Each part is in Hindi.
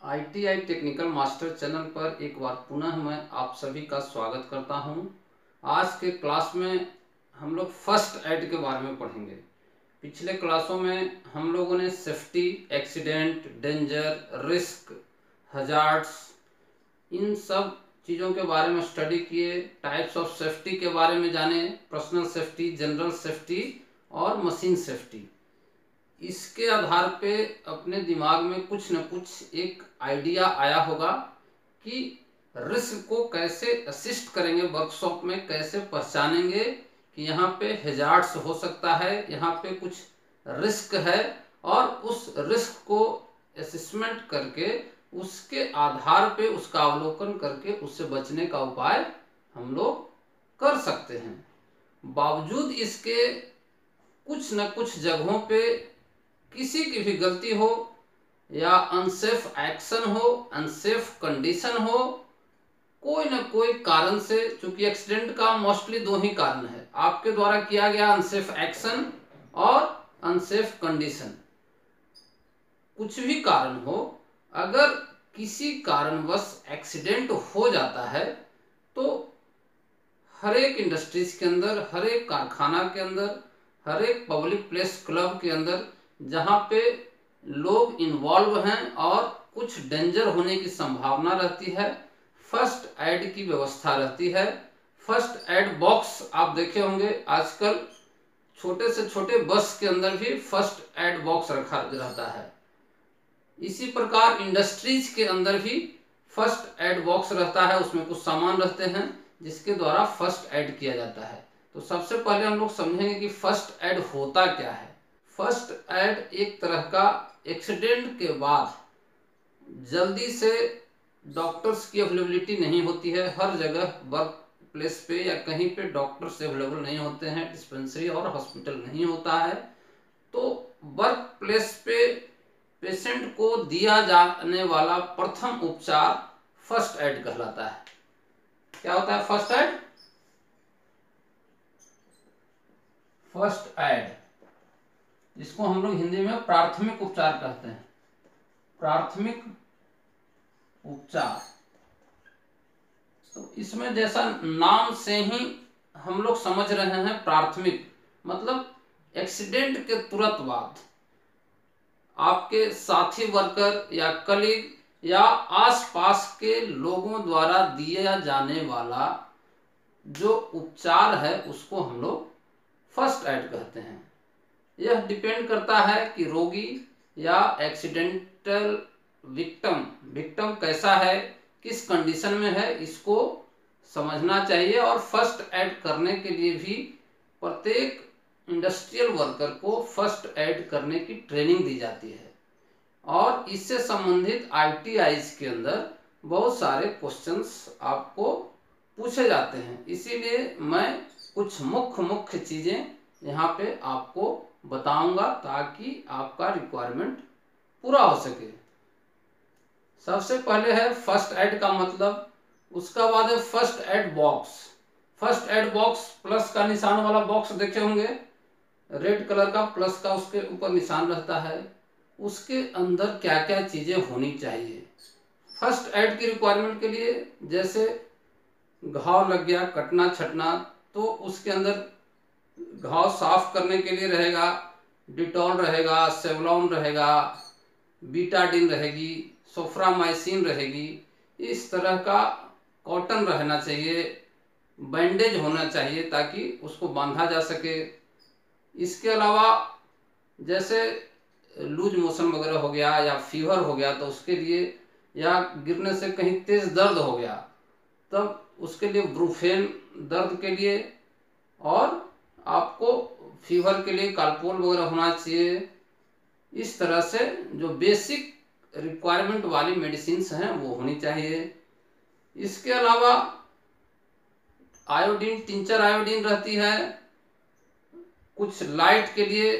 ITI टेक्निकल मास्टर चैनल पर एक बार पुनः मैं आप सभी का स्वागत करता हूं। आज के क्लास में हम लोग फर्स्ट एड के बारे में पढ़ेंगे। पिछले क्लासों में हम लोगों ने safety, accident, danger, risk, hazards, इन सब चीज़ों के बारे में स्टडी किए। टाइप्स ऑफ सेफ्टी के बारे में जाने, पर्सनल सेफ्टी, जनरल सेफ्टी और मशीन सेफ्टी। इसके आधार पे अपने दिमाग में कुछ न कुछ एक आइडिया आया होगा कि रिस्क को कैसे असिस्ट करेंगे, वर्कशॉप में कैसे पहचानेंगे कि यहाँ पे हैजार्ड्स हो सकता है, यहाँ पे कुछ रिस्क है, और उस रिस्क को असेसमेंट करके उसके आधार पे उसका अवलोकन करके उससे बचने का उपाय हम लोग कर सकते हैं। बावजूद इसके कुछ न कुछ जगहों पे किसी की भी गलती हो या अनसेफ एक्शन हो, अनसेफ कंडीशन हो, कोई न कोई कारण से, चूंकि एक्सीडेंट का मोस्टली दो ही कारण है, आपके द्वारा किया गया अनसेफ एक्शन और अनसेफ कंडीशन। कुछ भी कारण हो, अगर किसी कारणवश एक्सीडेंट हो जाता है तो हर एक इंडस्ट्रीज के अंदर, हर एक कारखाना के अंदर, हर एक पब्लिक प्लेस क्लब के अंदर जहाँ पे लोग इन्वॉल्व हैं और कुछ डेंजर होने की संभावना रहती है, फर्स्ट एड की व्यवस्था रहती है। फर्स्ट एड बॉक्स आप देखे होंगे, आजकल छोटे से छोटे बस के अंदर भी फर्स्ट एड बॉक्स रखा रहता है। इसी प्रकार इंडस्ट्रीज के अंदर भी फर्स्ट एड बॉक्स रहता है, उसमें कुछ सामान रहते हैं जिसके द्वारा फर्स्ट एड किया जाता है। तो सबसे पहले हम लोग समझेंगे कि फर्स्ट एड होता क्या है। फर्स्ट एड एक तरह का एक्सीडेंट के बाद जल्दी से डॉक्टर्स की अवेलेबिलिटी नहीं होती है, हर जगह वर्क प्लेस पे या कहीं पे डॉक्टर्स अवेलेबल नहीं होते हैं, डिस्पेंसरी और हॉस्पिटल नहीं होता है, तो वर्क प्लेस पे पेशेंट को दिया जाने वाला प्रथम उपचार फर्स्ट एड कहलाता है। क्या होता है फर्स्ट एड? फर्स्ट एड जिसको हम लोग हिंदी में प्राथमिक उपचार कहते हैं। प्राथमिक उपचार, तो इसमें जैसा नाम से ही हम लोग समझ रहे हैं, प्राथमिक मतलब एक्सीडेंट के तुरंत बाद आपके साथी वर्कर या कलीग या आसपास के लोगों द्वारा दिया जाने वाला जो उपचार है उसको हम लोग फर्स्ट एड कहते हैं। यह डिपेंड करता है कि रोगी या एक्सीडेंटल विक्टिम कैसा है, किस कंडीशन में है, इसको समझना चाहिए। और फर्स्ट एड करने के लिए भी प्रत्येक इंडस्ट्रियल वर्कर को फर्स्ट एड करने की ट्रेनिंग दी जाती है, और इससे संबंधित ITIs के अंदर बहुत सारे क्वेश्चंस आपको पूछे जाते हैं। इसीलिए मैं कुछ मुख्य चीजें यहाँ पे आपको बताऊंगा ताकि आपका रिक्वायरमेंट पूरा हो सके। सबसे पहले है फर्स्ट एड का मतलब, उसका बाद है first aid box. First aid box plus का निशान वाला बॉक्स देखे होंगे, रेड कलर का प्लस का उसके ऊपर निशान रहता है। उसके अंदर क्या क्या चीजें होनी चाहिए फर्स्ट एड की रिक्वायरमेंट के लिए? जैसे घाव लग गया, कटना छटना, तो उसके अंदर घाव साफ करने के लिए रहेगा डिटॉल रहेगा, सेवलॉन रहेगा, बीटाडिन रहेगी, सोफ्रामाइसिन रहेगी, इस तरह का कॉटन रहना चाहिए, बैंडेज होना चाहिए ताकि उसको बांधा जा सके। इसके अलावा जैसे लूज मोशन वगैरह हो गया या फीवर हो गया तो उसके लिए, या गिरने से कहीं तेज दर्द हो गया तब उसके लिए ब्रूफेन दर्द के लिए, और आपको फीवर के लिए कालपोल वगैरह होना चाहिए। इस तरह से जो बेसिक रिक्वायरमेंट वाली मेडिसिन्स हैं वो होनी चाहिए। इसके अलावा आयोडीन, टिंचर आयोडीन रहती है। कुछ लाइट के लिए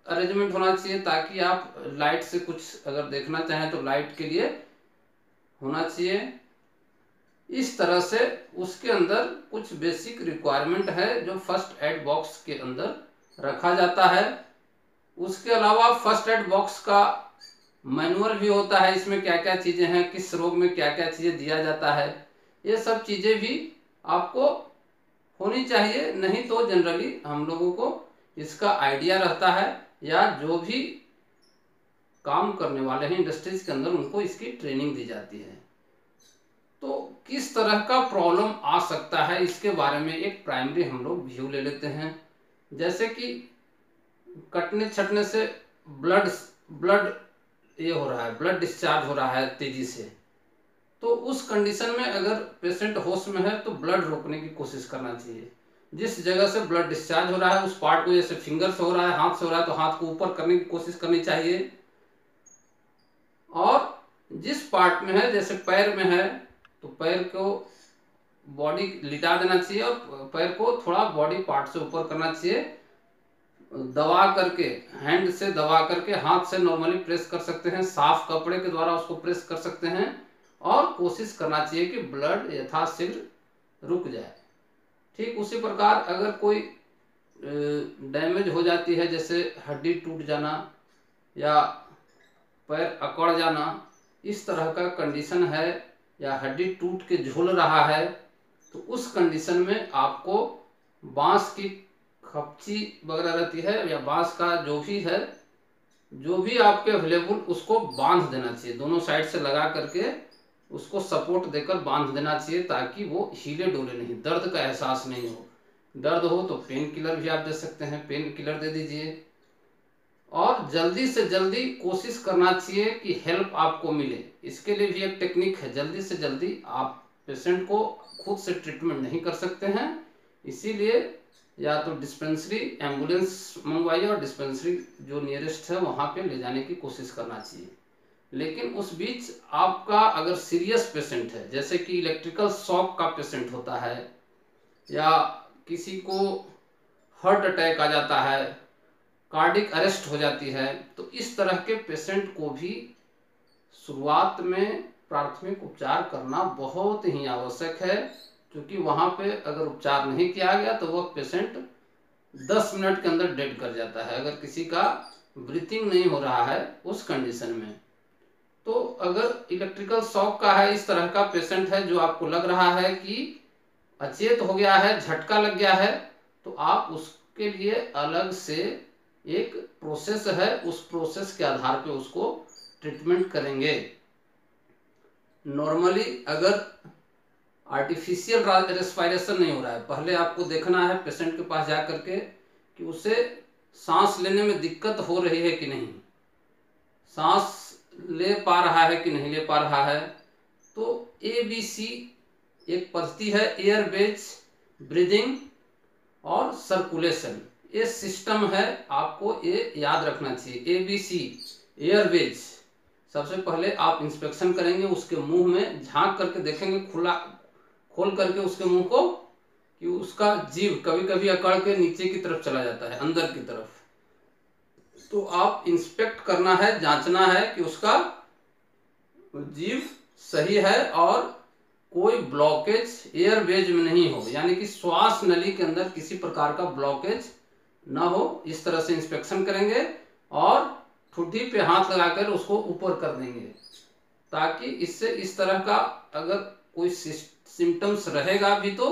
अरेंजमेंट होना चाहिए ताकि आप लाइट से कुछ अगर देखना चाहें तो लाइट के लिए होना चाहिए। इस तरह से उसके अंदर कुछ बेसिक रिक्वायरमेंट है जो फर्स्ट एड बॉक्स के अंदर रखा जाता है। उसके अलावा फर्स्ट एड बॉक्स का मैनुअल भी होता है, इसमें क्या क्या चीज़ें हैं, किस रोग में क्या क्या चीज़ें दिया जाता है, ये सब चीज़ें भी आपको होनी चाहिए। नहीं तो जनरली हम लोगों को इसका आइडिया रहता है, या जो भी काम करने वाले हैं इंडस्ट्रीज के अंदर उनको इसकी ट्रेनिंग दी जाती है। तो किस तरह का प्रॉब्लम आ सकता है इसके बारे में एक प्राइमरी हम लोग व्यू ले लेते हैं। जैसे कि कटने छटने से ब्लड ब्लड ये हो रहा है, ब्लड डिस्चार्ज हो रहा है तेजी से, तो उस कंडीशन में अगर पेशेंट होश में है तो ब्लड रोकने की कोशिश करना चाहिए। जिस जगह से ब्लड डिस्चार्ज हो रहा है उस पार्ट को, जैसे फिंगर से हो रहा है, हाथ से हो रहा है, तो हाथ को ऊपर करने की कोशिश करनी चाहिए। और जिस पार्ट में है, जैसे पैर में है, तो पैर को बॉडी लिटा देना चाहिए और पैर को थोड़ा बॉडी पार्ट से ऊपर करना चाहिए। दबा करके, हैंड से दबा करके, हाथ से नॉर्मली प्रेस कर सकते हैं, साफ कपड़े के द्वारा उसको प्रेस कर सकते हैं, और कोशिश करना चाहिए कि ब्लड यथाशीघ्र रुक जाए। ठीक उसी प्रकार अगर कोई डैमेज हो जाती है, जैसे हड्डी टूट जाना या पैर अकड़ जाना, इस तरह का कंडीशन है, या हड्डी टूट के झूल रहा है, तो उस कंडीशन में आपको बांस की खपची वगैरह रहती है, या बांस का जो भी है, जो भी आपके अवेलेबल, उसको बांध देना चाहिए। दोनों साइड से लगा करके उसको सपोर्ट देकर बांध देना चाहिए, ताकि वो हिले डोले नहीं, दर्द का एहसास नहीं हो। दर्द हो तो पेन किलर भी आप दे सकते हैं, पेन किलर दे दीजिए। और जल्दी से जल्दी कोशिश करना चाहिए कि हेल्प आपको मिले। इसके लिए भी एक टेक्निक है, जल्दी से जल्दी आप पेशेंट को खुद से ट्रीटमेंट नहीं कर सकते हैं, इसीलिए या तो डिस्पेंसरी एम्बुलेंस मंगवाइए और डिस्पेंसरी जो नियरेस्ट है वहाँ पे ले जाने की कोशिश करना चाहिए। लेकिन उस बीच आपका अगर सीरियस पेशेंट है, जैसे कि इलेक्ट्रिकल शॉक का पेशेंट होता है, या किसी को हार्ट अटैक आ जाता है, कार्डिक अरेस्ट हो जाती है, तो इस तरह के पेशेंट को भी शुरुआत में प्राथमिक उपचार करना बहुत ही आवश्यक है, क्योंकि वहाँ पे अगर उपचार नहीं किया गया तो वह पेशेंट 10 मिनट के अंदर डेड कर जाता है, अगर किसी का ब्रीथिंग नहीं हो रहा है उस कंडीशन में। तो अगर इलेक्ट्रिकल शॉक का है, इस तरह का पेशेंट है जो आपको लग रहा है कि अचेत हो गया है, झटका लग गया है, तो आप उसके लिए अलग से एक प्रोसेस है, उस प्रोसेस के आधार पे उसको ट्रीटमेंट करेंगे। नॉर्मली अगर आर्टिफिशियल रेस्पिरेशन नहीं हो रहा है, पहले आपको देखना है पेशेंट के पास जा करके कि उसे सांस लेने में दिक्कत हो रही है कि नहीं, सांस ले पा रहा है कि नहीं ले पा रहा है। तो ABC एक पद्धति है, एयर बेज ब्रीदिंग और सर्कुलेशन, ये सिस्टम है, आपको ये याद रखना चाहिए। ABC एयर बेज, सबसे पहले आप इंस्पेक्शन करेंगे, उसके मुंह में झांक करके देखेंगे, खुला खोल करके उसके मुंह को, कि उसका जीभ कभी कभी अकड़ के नीचे की तरफ चला जाता है, अंदर की तरफ, तो आप इंस्पेक्ट करना है, जांचना है कि उसका जीभ सही है और कोई ब्लॉकेज एयरवेज में नहीं हो, यानी कि श्वास नली के अंदर किसी प्रकार का ब्लॉकेज ना हो। इस तरह से इंस्पेक्शन करेंगे और ठुड्डी पे हाथ लगाकर उसको ऊपर कर देंगे, ताकि इससे इस तरह का अगर कोई सिम्टम्स रहेगा भी तो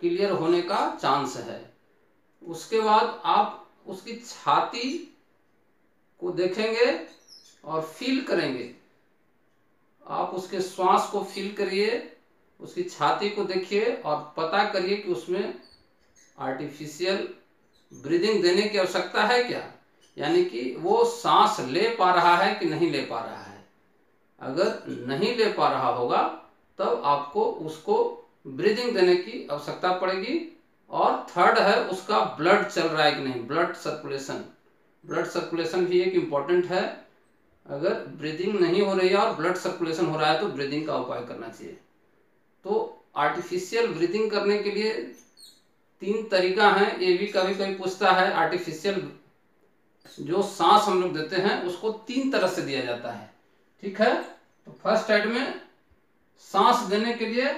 क्लियर होने का चांस है। उसके बाद आप उसकी छाती को देखेंगे और फील करेंगे, आप उसके श्वास को फील करिए, उसकी छाती को देखिए और पता करिए कि उसमें आर्टिफिशियल ब्रीदिंग देने की आवश्यकता है क्या, यानी कि वो सांस ले पा रहा है कि नहीं ले पा रहा है। अगर नहीं ले पा रहा होगा तब आपको उसको ब्रीदिंग देने की आवश्यकता पड़ेगी। और थर्ड है उसका ब्लड चल रहा है कि नहीं, ब्लड सर्कुलेशन, ब्लड सर्कुलेशन भी एक इम्पॉर्टेंट है। अगर ब्रीदिंग नहीं हो रही है और ब्लड सर्कुलेशन हो रहा है तो ब्रीदिंग का उपाय करना चाहिए। तो आर्टिफिशियल ब्रीदिंग करने के लिए 3 तरीका है, ये भी कभी कभी पूछता है। आर्टिफिशियल जो सांस हम लोग देते हैं उसको 3 तरह से दिया जाता है, ठीक है। तो फर्स्ट एड में सांस देने के लिए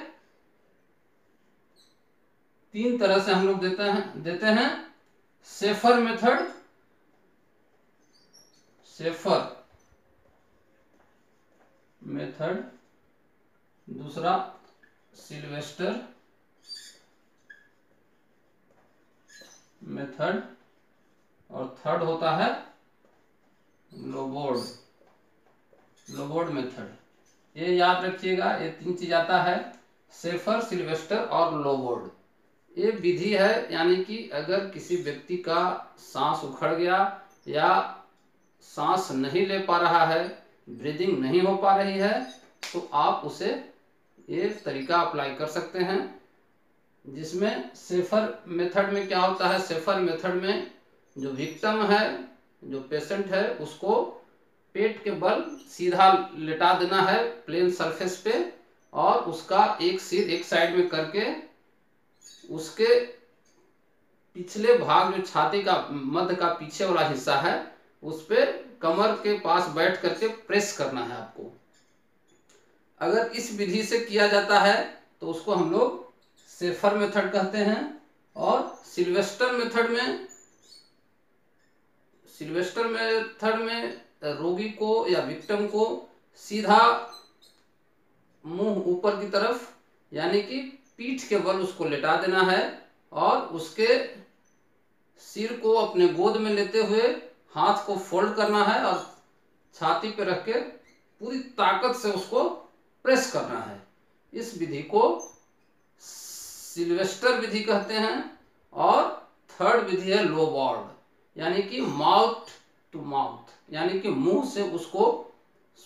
3 तरह से हम लोग देते हैं। सेफर मेथड, सेफर मेथड, दूसरा सिल्वेस्टर मेथड, और थर्ड होता है लोबोर्ड मेथड। ये याद रखिएगा, ये 3 चीज आता है, शेफर, सिल्वेस्टर और लोबोर्ड। ये विधि है, यानी कि अगर किसी व्यक्ति का सांस उखड़ गया या सांस नहीं ले पा रहा है, ब्रीदिंग नहीं हो पा रही है, तो आप उसे ये तरीका अप्लाई कर सकते हैं। जिसमें शेफर मेथड में क्या होता है, शेफर मेथड में जो विक्टिम है, जो पेशेंट है, उसको पेट के बल सीधा लेटा देना है प्लेन सरफेस पे, और उसका एक सिर एक साइड में करके उसके पिछले भाग, जो छाती का मध्य का पीछे वाला हिस्सा है, उस पे कमर के पास बैठ करके प्रेस करना है आपको। अगर इस विधि से किया जाता है तो उसको हम लोग शेफर मेथड कहते हैं। और सिल्वेस्टर मेथड में रोगी को या विक्टिम को सीधा मुंह ऊपर की तरफ, यानी कि पीठ के बल उसको लेटा देना है, और उसके सिर को अपने गोद में लेते हुए हाथ को फोल्ड करना है और छाती पे रख के पूरी ताकत से उसको प्रेस करना है। इस विधि को सिल्वेस्टर विधि कहते हैं। और थर्ड विधि है लोबोर्ड, यानी कि माउथ टू माउथ, यानी कि मुंह से उसको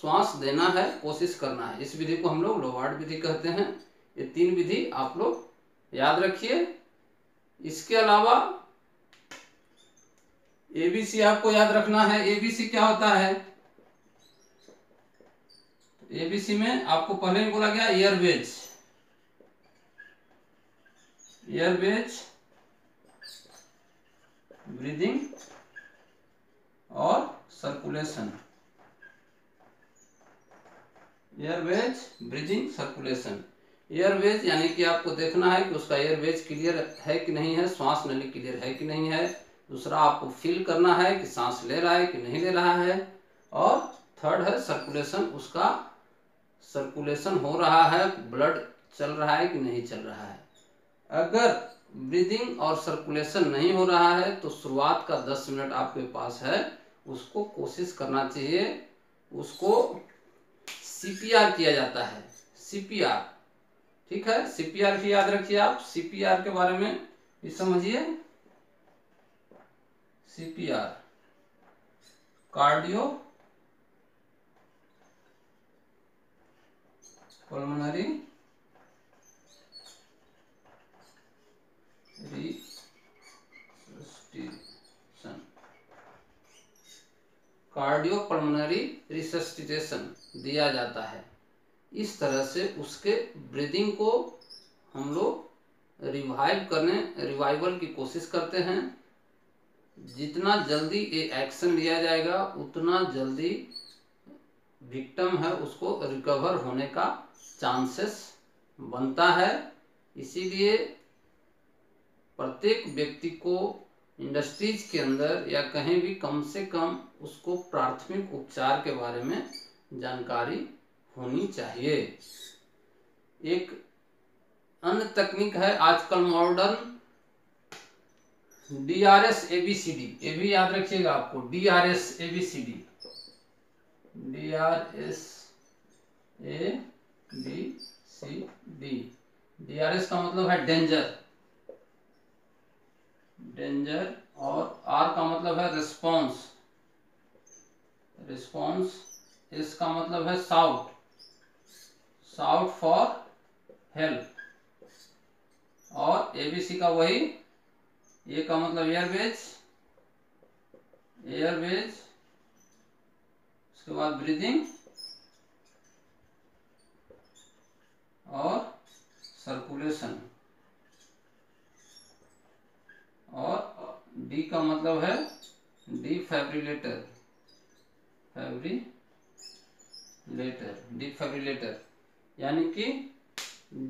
श्वास देना है, कोशिश करना है। इस विधि को हम लोग लोबोर्ड विधि कहते हैं। ये 3 विधि आप लोग याद रखिए। इसके अलावा एबीसी आपको याद रखना है। एबीसी क्या होता है? एबीसी में आपको पहले ही बोला गया एयरवेज, ब्रीदिंग और circulation. Airways, breathing, circulation. Airways यानी कि आपको देखना है कि उसका एयरवेज क्लियर है कि नहीं है, श्वास नली क्लियर है कि नहीं है। दूसरा आपको फील करना है कि सांस ले रहा है कि नहीं ले रहा है। और थर्ड है सर्कुलेशन, उसका सर्कुलेशन हो रहा है, ब्लड चल रहा है कि नहीं चल रहा है। अगर ब्रीदिंग और सर्कुलेशन नहीं हो रहा है तो शुरुआत का 10 मिनट आपके पास है, उसको कोशिश करना चाहिए। उसको सीपीआर किया जाता है, सीपीआर, ठीक है। सीपीआर भी याद रखिए आप। सीपीआर के बारे में भी समझिए। सीपीआर कार्डियो पल्मोनरी रिसस्टिटेशन, कार्डियोपल्मोनरी रिसस्टिटेशन दिया जाता है। इस तरह से उसके ब्रीदिंग को हम लोग रिवाइवल की कोशिश करते हैं। जितना जल्दी ये एक्शन लिया जाएगा उतना जल्दी विक्टिम है उसको रिकवर होने का चांसेस बनता है। इसीलिए प्रत्येक व्यक्ति को इंडस्ट्रीज के अंदर या कहीं भी कम से कम उसको प्राथमिक उपचार के बारे में जानकारी होनी चाहिए। एक अन्य तकनीक है आजकल मॉडर्न, DRS ABCD। ये भी याद रखिएगा आपको, DRS ABCD, DRS ABCD। DRS का मतलब है डेंजर, और R का मतलब है रिस्पॉन्स, S का मतलब है साउट फॉर हेल्प, और ABC का वही, A का मतलब एयरवेज, उसके बाद ब्रीदिंग और सर्कुलेशन, और D का मतलब है डिफिब्रिलेटर, यानी कि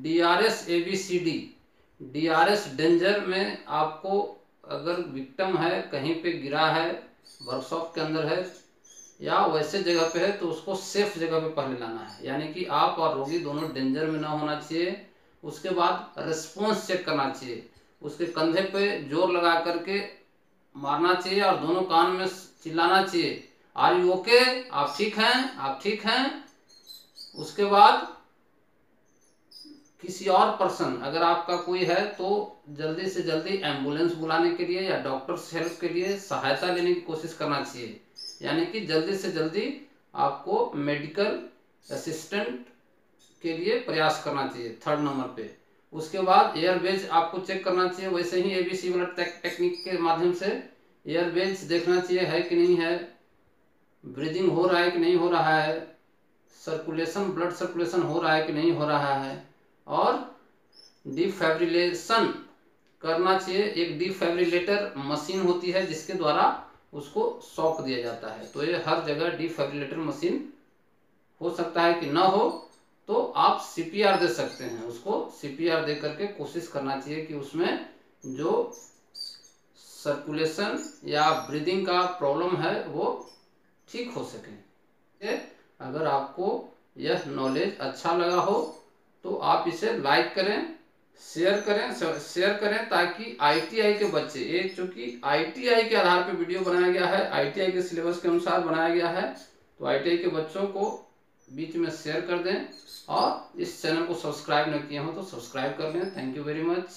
DRS ABCD। DRS डेंजर में आपको, अगर विक्टिम है, कहीं पे गिरा है, वर्कशॉप के अंदर है, या वैसे जगह पे है तो उसको सेफ जगह पे पहले लाना है, यानी कि आप और रोगी दोनों डेंजर में ना होना चाहिए। उसके बाद रिस्पॉन्स चेक करना चाहिए, उसके कंधे पे जोर लगा करके मारना चाहिए और दोनों कान में चिल्लाना चाहिए, आर यू ओके, आप ठीक हैं, आप ठीक हैं। उसके बाद किसी और पर्सन अगर आपका कोई है तो जल्दी से जल्दी एम्बुलेंस बुलाने के लिए या डॉक्टर्स हेल्प के लिए सहायता लेने की कोशिश करना चाहिए, यानी कि जल्दी से जल्दी आपको मेडिकल असिस्टेंट के लिए प्रयास करना चाहिए 3rd नंबर पे। उसके बाद एयरवेज आपको चेक करना चाहिए, वैसे ही ABC वाला टेक्निक के माध्यम से एयरवेज देखना चाहिए है कि नहीं है, ब्रीदिंग हो रहा है कि नहीं हो रहा है, सर्कुलेशन ब्लड सर्कुलेशन हो रहा है कि नहीं हो रहा है, और डिफेब्रिलेशन करना चाहिए। एक डिफेब्रिलेटर मशीन होती है जिसके द्वारा उसको शॉक दिया जाता है, तो ये हर जगह डिफेब्रिलेटर मशीन हो सकता है कि ना हो तो आप CPR दे सकते हैं, उसको CPR दे करके कोशिश करना चाहिए कि उसमें जो सर्कुलेशन या ब्रीदिंग का प्रॉब्लम है वो ठीक हो सके। अगर आपको यह नॉलेज अच्छा लगा हो तो आप इसे लाइक करें, शेयर करें ताकि ITI के बच्चे, ये चूंकि ITI के आधार पर वीडियो बनाया गया है, ITI के सिलेबस के अनुसार बनाया गया है, तो ITI के बच्चों को बीच में शेयर कर दें और इस चैनल को सब्सक्राइब न किए हो तो सब्सक्राइब कर लें। Thank you very much.